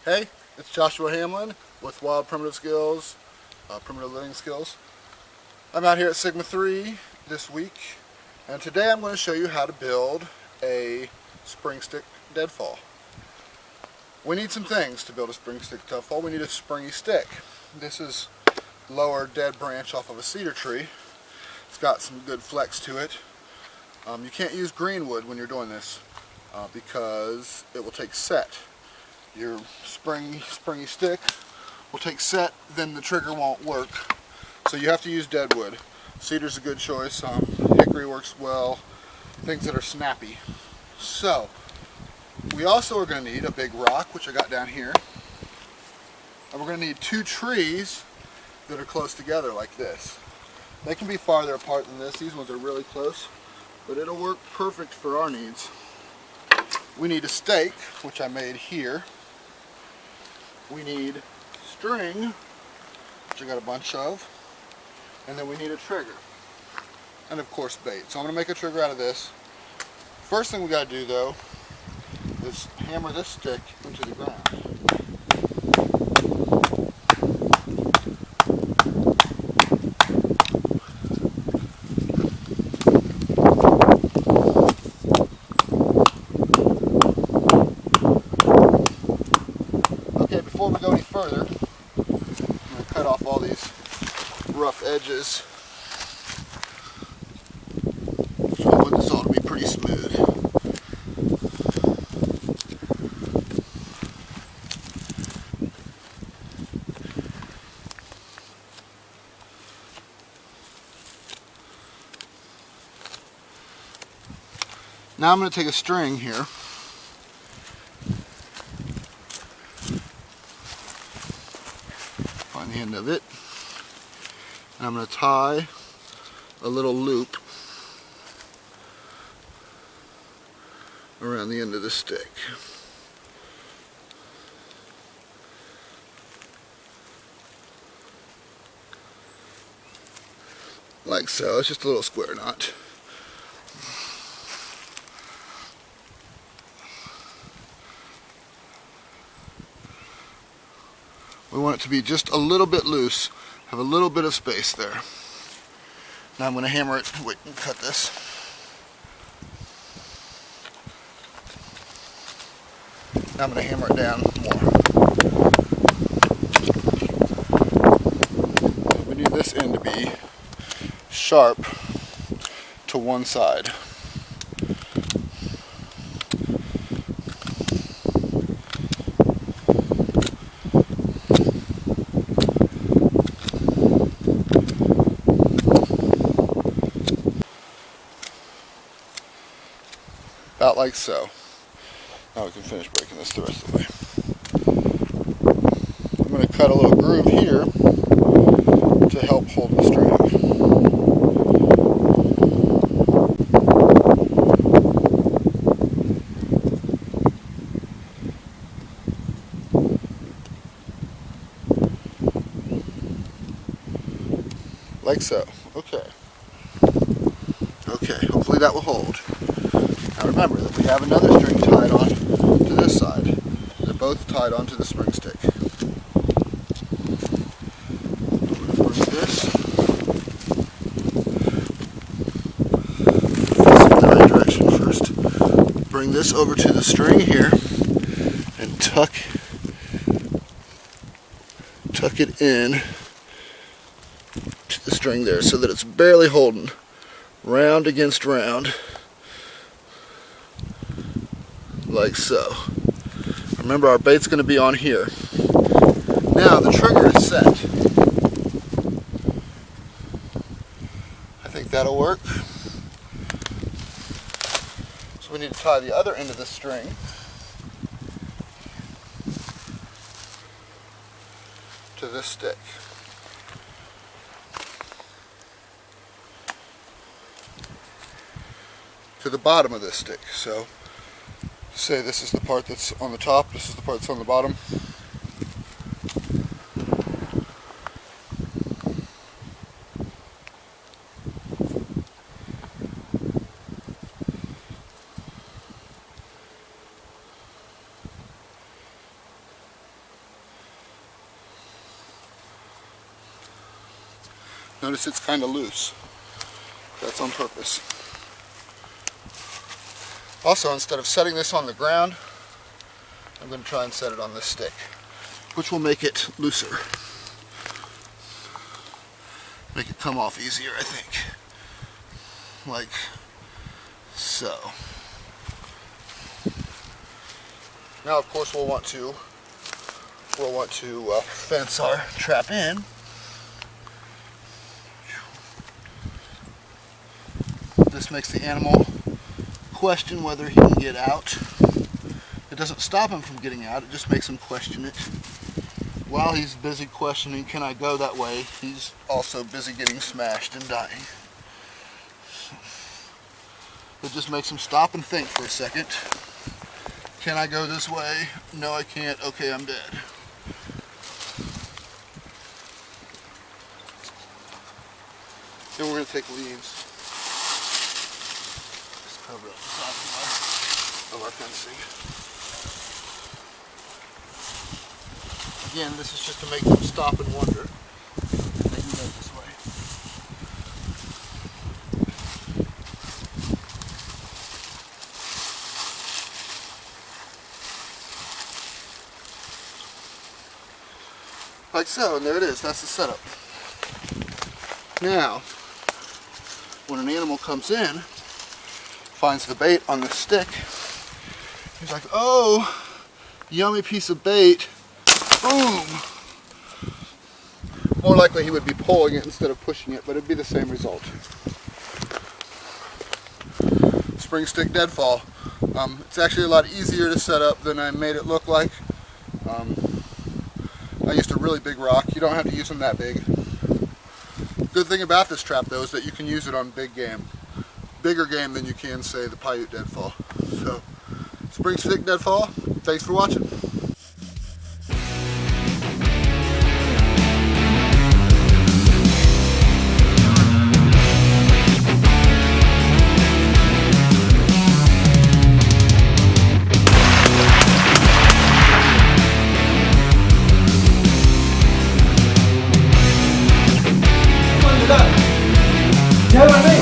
Hey, it's Joshua Hamlin with Wild Primitive Skills, Primitive Living Skills. I'm out here at Sigma 3 this week, and today I'm going to show you how to build a spring stick deadfall. We need some things to build a spring stick deadfall. We need a springy stick. This is lower dead branch off of a cedar tree. It's got some good flex to it. You can't use green wood when you're doing this because it will take set. Your springy stick will take set, then the trigger won't work. So you have to use dead wood. Cedar's a good choice. Hickory works well. Things that are snappy. So we also are going to need a big rock, which I got down here. And we're going to need two trees that are close together like this. They can be farther apart than this. These ones are really close, but it'll work perfect for our needs. We need a stake, which I made here. We need string, which I got a bunch of, and then we need a trigger, and of course bait. So I'm going to make a trigger out of this. First thing we got to do though is hammer this stick into the ground. Before we go any further, I'm going to cut off all these rough edges. So I want this all to be pretty smooth. Now I'm going to take a string here. Find the end of it. And I'm going to tie a little loop around the end of the stick. Like so. It's just a little square knot. We want it to be just a little bit loose, have a little bit of space there. Now I'm going to hammer it, wait and cut this. Now I'm going to hammer it down more. We need this end to be sharp to one side. About like so. Now we can finish breaking this the rest of the way. I'm going to cut a little groove here to help hold the string. Like so. Okay. Okay, hopefully that will hold. Now remember that we have another string tied on to this side. They're both tied onto the spring stick. I'm going to bring this in the right direction first. Bring this over to the string here and tuck it in to the string there so that it's barely holding. Round against round. Like so. Remember, our bait's going to be on here. Now the trigger is set. I think that'll work. So we need to tie the other end of the string to this stick. To the bottom of this stick. So say this is the part that's on the top, this is the part that's on the bottom. Notice it's kind of loose. That's on purpose. Also, instead of setting this on the ground, I'm going to try and set it on this stick, which will make it looser. Make it come off easier, I think. Like so. Now, of course, we'll want to fence our trap in. This makes the animal question whether he can get out. It doesn't stop him from getting out, it just makes him question it. While he's busy questioning, can I go that way, he's also busy getting smashed and dying. It just makes him stop and think for a second. Can I go this way? No, I can't. Okay, I'm dead. Then we're going to take leaves. Just cover up the top of our fencing. Again, this is just to make them stop and wonder. They can go this way. Like so, and there it is. That's the setup. Now, when an animal comes in, finds the bait on the stick, he's like, oh, yummy piece of bait. Boom! More likely he would be pulling it instead of pushing it, but it'd be the same result. Spring stick deadfall. It's actually a lot easier to set up than I made it look like. I used a really big rock. You don't have to use them that big. Good thing about this trap though is that you can use it on big game. Bigger game than you can, say, the pauite deadfall. So, spring stick deadfall. Thanks for watching. Tell me.